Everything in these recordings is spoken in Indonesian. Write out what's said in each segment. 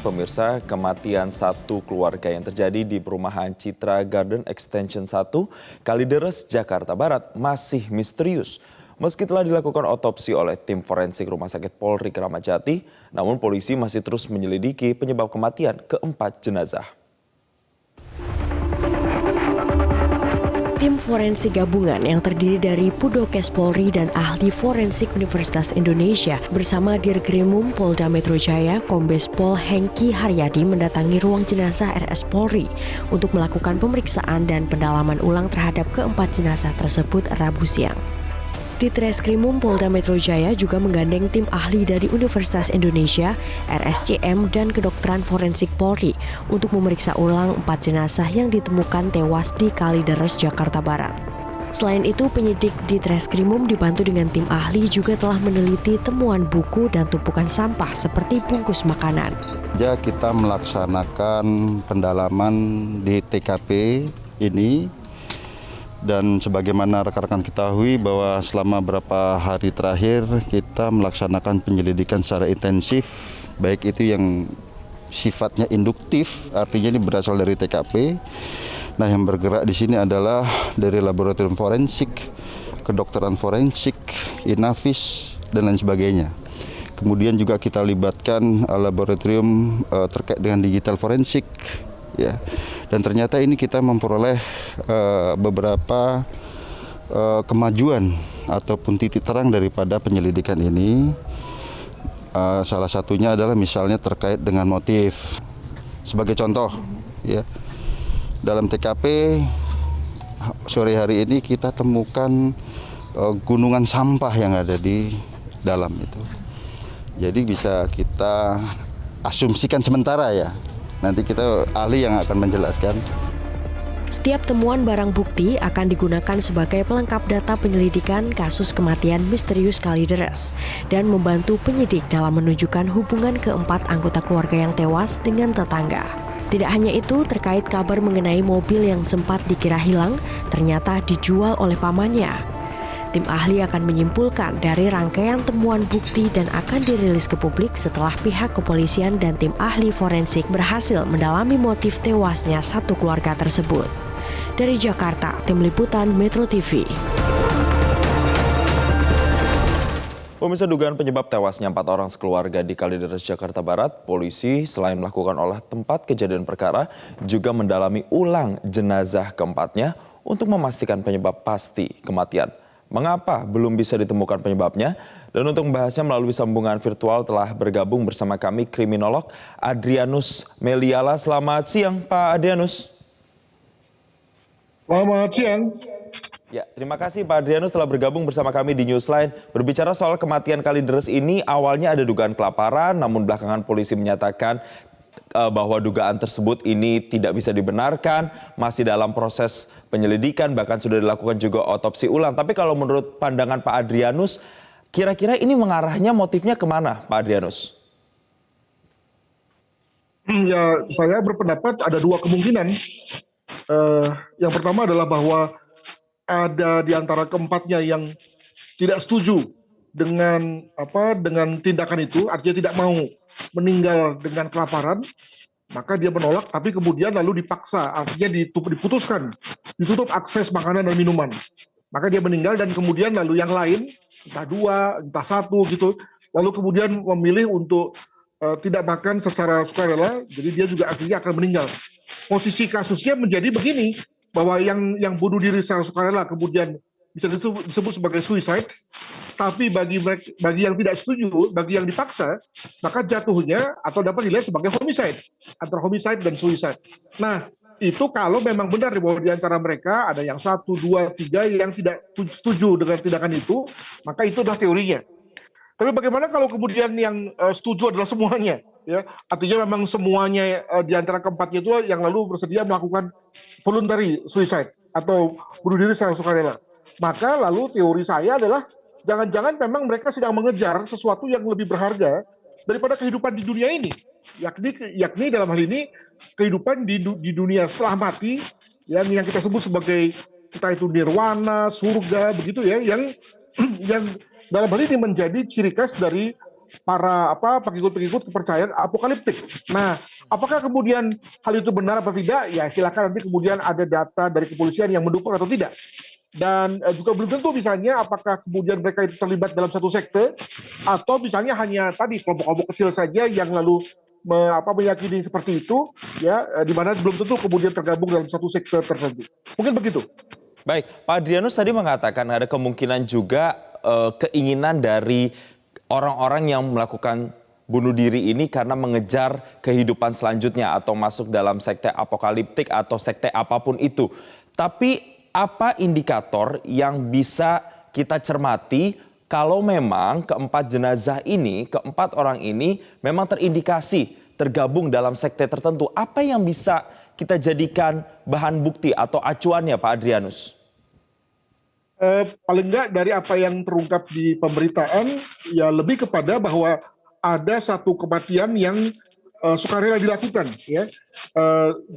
pemirsa, kematian satu keluarga yang terjadi di perumahan Citra Garden Extension 1, Kalideres, Jakarta Barat masih misterius. Meski telah dilakukan otopsi oleh tim forensik Rumah Sakit Polri Kramat Jati, namun polisi masih terus menyelidiki penyebab kematian keempat jenazah. Tim forensik gabungan yang terdiri dari Pudokes Polri dan ahli forensik Universitas Indonesia bersama Dirkrimum Polda Metro Jaya, Kombes Pol Hengki Haryadi mendatangi ruang jenazah RS Polri untuk melakukan pemeriksaan dan pendalaman ulang terhadap keempat jenazah tersebut Rabu siang. Di Treskrimum Polda Metro Jaya juga menggandeng tim ahli dari Universitas Indonesia, RSCM, dan Kedokteran Forensik Polri untuk memeriksa ulang 4 jenazah yang ditemukan tewas di Kalideres, Jakarta Barat. Selain itu, penyidik di Treskrimum dibantu dengan tim ahli juga telah meneliti temuan buku dan tumpukan sampah seperti bungkus makanan. Kita melaksanakan pendalaman di TKP ini. Dan sebagaimana rekan-rekan ketahui bahwa selama beberapa hari terakhir kita melaksanakan penyelidikan secara intensif, baik itu yang sifatnya induktif, artinya ini berasal dari TKP. Nah, yang bergerak di sini adalah dari laboratorium forensik, kedokteran forensik, Inavis, dan lain sebagainya. Kemudian juga kita libatkan laboratorium terkait dengan digital forensik. Ya, dan ternyata ini kita memperoleh beberapa kemajuan ataupun titik terang daripada penyelidikan ini. Salah satunya adalah misalnya terkait dengan motif. Sebagai contoh, ya, dalam TKP sore hari ini kita temukan gunungan sampah yang ada di dalam itu. Jadi bisa kita asumsikan sementara ya. Nanti kita ahli yang akan menjelaskan. Setiap temuan barang bukti akan digunakan sebagai pelengkap data penyelidikan kasus kematian misterius Kalideres dan membantu penyidik dalam menunjukkan hubungan keempat anggota keluarga yang tewas dengan tetangga. Tidak hanya itu, terkait kabar mengenai mobil yang sempat dikira hilang, ternyata dijual oleh pamannya. Tim ahli akan menyimpulkan dari rangkaian temuan bukti dan akan dirilis ke publik setelah pihak kepolisian dan tim ahli forensik berhasil mendalami motif tewasnya satu keluarga tersebut. Dari Jakarta, Tim Liputan Metro TV. Pemirsa, dugaan penyebab tewasnya 4 orang sekeluarga di Kalideres, Jakarta Barat, polisi selain melakukan olah tempat kejadian perkara, juga mendalami ulang jenazah keempatnya untuk memastikan penyebab pasti kematian. Mengapa belum bisa ditemukan penyebabnya? Dan untuk membahasnya melalui sambungan virtual telah bergabung bersama kami kriminolog Adrianus Meliala. Selamat siang, Pak Adrianus. Selamat siang. Ya, terima kasih Pak Adrianus telah bergabung bersama kami di Newsline. Berbicara soal kematian Kalideres ini, awalnya ada dugaan kelaparan, namun belakangan polisi menyatakan bahwa dugaan tersebut ini tidak bisa dibenarkan, masih dalam proses penyelidikan, bahkan sudah dilakukan juga otopsi ulang. Tapi kalau menurut pandangan Pak Adrianus, kira-kira ini mengarahnya motifnya kemana, Pak Adrianus? Ya, saya berpendapat ada dua kemungkinan. Yang pertama adalah bahwa ada di antara keempatnya yang tidak setuju dengan tindakan itu, artinya tidak mau meninggal dengan kelaparan, maka dia menolak, tapi kemudian lalu dipaksa, artinya diputuskan, ditutup akses makanan dan minuman. Maka dia meninggal dan kemudian lalu yang lain, entah 2, entah 1 gitu, lalu kemudian memilih untuk tidak makan secara sukarela, jadi dia juga akhirnya akan meninggal. Posisi kasusnya menjadi begini, bahwa yang bunuh diri secara sukarela kemudian bisa disebut sebagai suicide, tapi bagi yang tidak setuju, bagi yang dipaksa, maka jatuhnya atau dapat dilihat sebagai homicide, antara homicide dan suicide. Nah, itu kalau memang benar bahwa di antara mereka ada yang 1, 2, 3 yang tidak setuju dengan tindakan itu, maka itu adalah teorinya. Tapi bagaimana kalau kemudian yang setuju adalah semuanya, ya? Artinya memang semuanya di antara keempatnya itu yang lalu bersedia melakukan voluntary suicide atau bunuh diri secara sukarela. Maka lalu teori saya adalah jangan-jangan memang mereka sedang mengejar sesuatu yang lebih berharga daripada kehidupan di dunia ini, yakni dalam hal ini kehidupan di dunia setelah mati, yang kita sebut sebagai entah itu nirwana, surga, begitu ya, yang dalam hal ini menjadi ciri khas dari para pengikut-pengikut kepercayaan apokaliptik. Nah, apakah kemudian hal itu benar atau tidak? Ya silakan nanti kemudian ada data dari kepolisian yang mendukung atau tidak. Dan juga belum tentu misalnya apakah kemudian mereka itu terlibat dalam satu sekte atau misalnya hanya tadi kelompok-kelompok kecil saja yang lalu meyakini seperti itu, ya, di mana belum tentu kemudian tergabung dalam satu sekte tertentu. Mungkin begitu. Baik, Pak Adrianus tadi mengatakan ada kemungkinan juga keinginan dari orang-orang yang melakukan bunuh diri ini karena mengejar kehidupan selanjutnya atau masuk dalam sekte apokaliptik atau sekte apapun itu. Tapi apa indikator yang bisa kita cermati kalau memang keempat orang ini memang terindikasi tergabung dalam sekte tertentu? Apa yang bisa kita jadikan bahan bukti atau acuannya, Pak Adrianus? Paling enggak dari apa yang terungkap di pemberitaan, ya lebih kepada bahwa ada satu kematian yang sukarela dilakukan. Ya.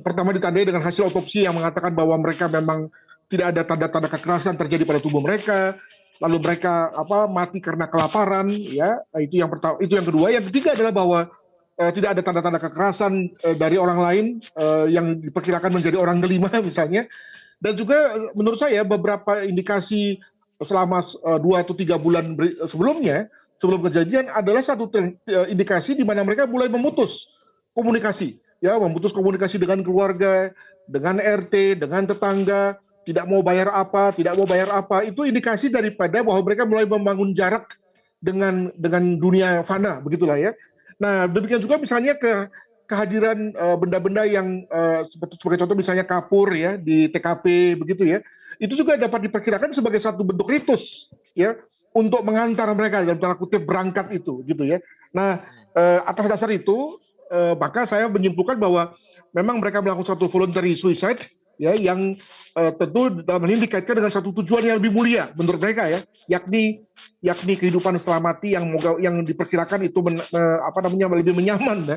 Pertama ditandai dengan hasil otopsi yang mengatakan bahwa mereka memang tidak ada tanda-tanda kekerasan terjadi pada tubuh mereka, lalu mereka mati karena kelaparan, ya itu yang pertama, itu yang kedua. Yang ketiga adalah bahwa tidak ada tanda-tanda kekerasan dari orang lain yang diperkirakan menjadi orang kelima misalnya. Dan juga menurut saya beberapa indikasi selama 2 atau 3 bulan sebelumnya, sebelum kejadian adalah satu indikasi di mana mereka mulai memutus komunikasi, ya memutus komunikasi dengan keluarga, dengan RT, dengan tetangga. Tidak mau bayar apa, itu indikasi daripada bahwa mereka mulai membangun jarak dengan dunia fana, begitulah ya. Nah, demikian juga misalnya kehadiran benda-benda yang sebagai contoh misalnya kapur ya di TKP begitu ya. Itu juga dapat diperkirakan sebagai satu bentuk ritus ya untuk mengantar mereka dalam tanda kutip berangkat itu gitu ya. Nah, atas dasar itu maka saya menyimpulkan bahwa memang mereka melakukan satu voluntary suicide ya yang tentu dalam hal ini dikaitkan dengan satu tujuan yang lebih mulia menurut mereka ya, yakni kehidupan setelah mati yang diperkirakan itu lebih menyaman ya,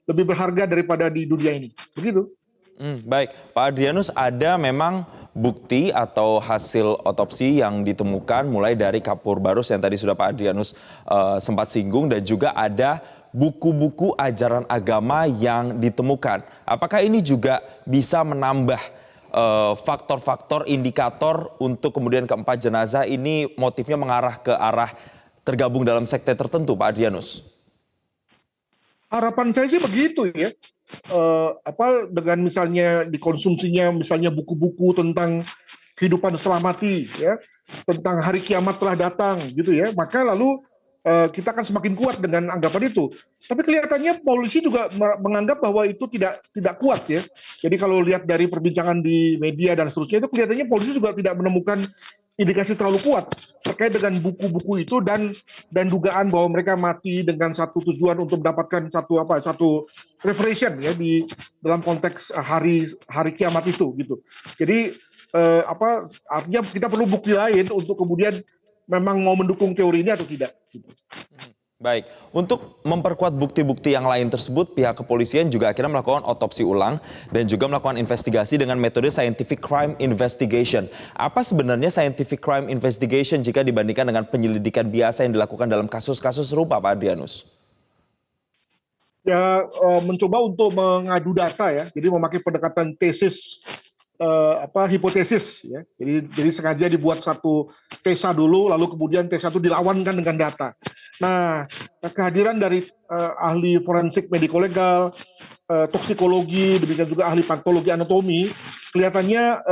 lebih berharga daripada di dunia ini. Begitu. Baik, Pak Adrianus, ada memang bukti atau hasil otopsi yang ditemukan mulai dari kapur barus yang tadi sudah Pak Adrianus sempat singgung, dan juga ada buku-buku ajaran agama yang ditemukan. Apakah ini juga bisa menambah faktor-faktor indikator untuk kemudian keempat jenazah ini motifnya mengarah ke arah tergabung dalam sekte tertentu, Pak Adrianus? Harapan saya sih begitu ya. Dengan misalnya dikonsumsinya misalnya buku-buku tentang kehidupan setelah mati ya, tentang hari kiamat telah datang gitu ya, maka lalu kita akan semakin kuat dengan anggapan itu. Tapi kelihatannya polisi juga menganggap bahwa itu tidak kuat ya. Jadi kalau lihat dari perbincangan di media dan seterusnya, itu kelihatannya polisi juga tidak menemukan indikasi terlalu kuat terkait dengan buku-buku itu dan dugaan bahwa mereka mati dengan satu tujuan untuk mendapatkan satu revelation ya di dalam konteks hari kiamat itu gitu. Jadi artinya kita perlu bukti lain untuk kemudian memang mau mendukung teori ini atau tidak. Baik, untuk memperkuat bukti-bukti yang lain tersebut, pihak kepolisian juga akhirnya melakukan otopsi ulang dan juga melakukan investigasi dengan metode scientific crime investigation. Apa sebenarnya scientific crime investigation jika dibandingkan dengan penyelidikan biasa yang dilakukan dalam kasus-kasus serupa, Pak Adrianus? Ya, mencoba untuk mengadu data ya, jadi memakai pendekatan tesis hipotesis ya. Jadi sengaja dibuat satu tesa dulu, lalu kemudian tesa itu dilawankan dengan data. Nah, kehadiran dari ahli forensik mediko-legal, toksikologi, demikian juga ahli patologi anatomi, kelihatannya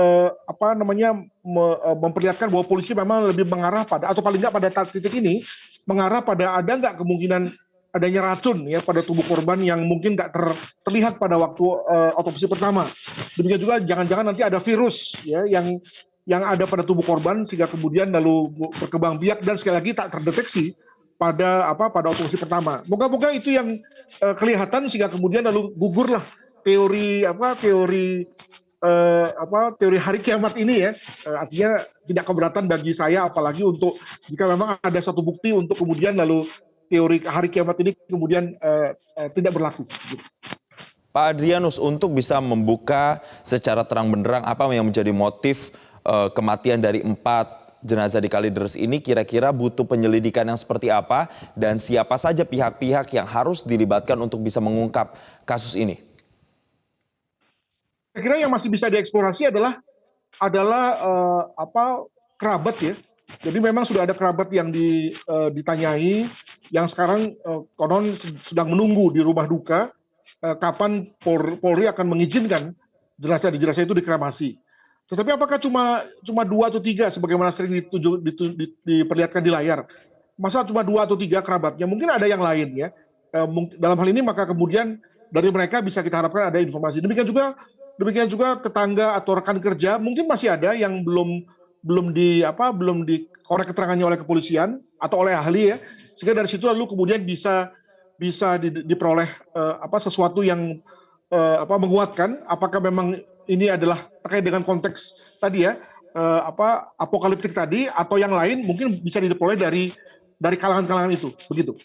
memperlihatkan bahwa polisi memang lebih mengarah pada, atau paling nggak pada titik ini mengarah pada ada nggak kemungkinan adanya racun ya pada tubuh korban yang mungkin nggak terlihat pada waktu otopsi pertama. Demikian juga jangan-jangan nanti ada virus ya yang ada pada tubuh korban sehingga kemudian lalu berkembang biak dan sekali lagi tak terdeteksi pada otopsi pertama. Moga-moga itu yang kelihatan sehingga kemudian lalu gugurlah teori hari kiamat ini ya. Artinya tidak keberatan bagi saya, apalagi untuk jika memang ada satu bukti untuk kemudian lalu teori hari kiamat ini kemudian tidak berlaku. Pak Adrianus, untuk bisa membuka secara terang benderang apa yang menjadi motif kematian dari 4 jenazah di Kalideres ini kira-kira butuh penyelidikan yang seperti apa dan siapa saja pihak-pihak yang harus dilibatkan untuk bisa mengungkap kasus ini? Saya kira yang masih bisa dieksplorasi adalah kerabat ya. Jadi memang sudah ada kerabat yang ditanyai, yang sekarang konon sedang menunggu di rumah duka kapan Polri akan mengizinkan jenazah itu dikremasi. Tetapi apakah cuma 2 atau 3 sebagaimana sering diperlihatkan di layar? Masa cuma 2 atau 3 kerabatnya? Mungkin ada yang lain ya. Dalam hal ini maka kemudian dari mereka bisa kita harapkan ada informasi. Demikian juga tetangga atau rekan kerja mungkin masih ada yang belum dikorek keterangannya oleh kepolisian atau oleh ahli ya, sehingga dari situ lalu kemudian bisa diperoleh sesuatu yang menguatkan apakah memang ini adalah terkait dengan konteks tadi ya apokaliptik tadi atau yang lain mungkin bisa diperoleh dari kalangan-kalangan itu begitu.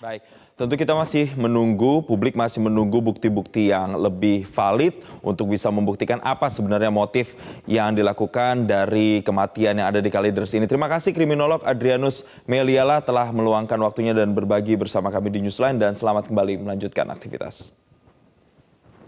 Baik, tentu kita masih menunggu, publik masih menunggu bukti-bukti yang lebih valid untuk bisa membuktikan apa sebenarnya motif yang dilakukan dari kematian yang ada di Kalideres ini. Terima kasih kriminolog Adrianus Meliala telah meluangkan waktunya dan berbagi bersama kami di Newsline dan selamat kembali melanjutkan aktivitas.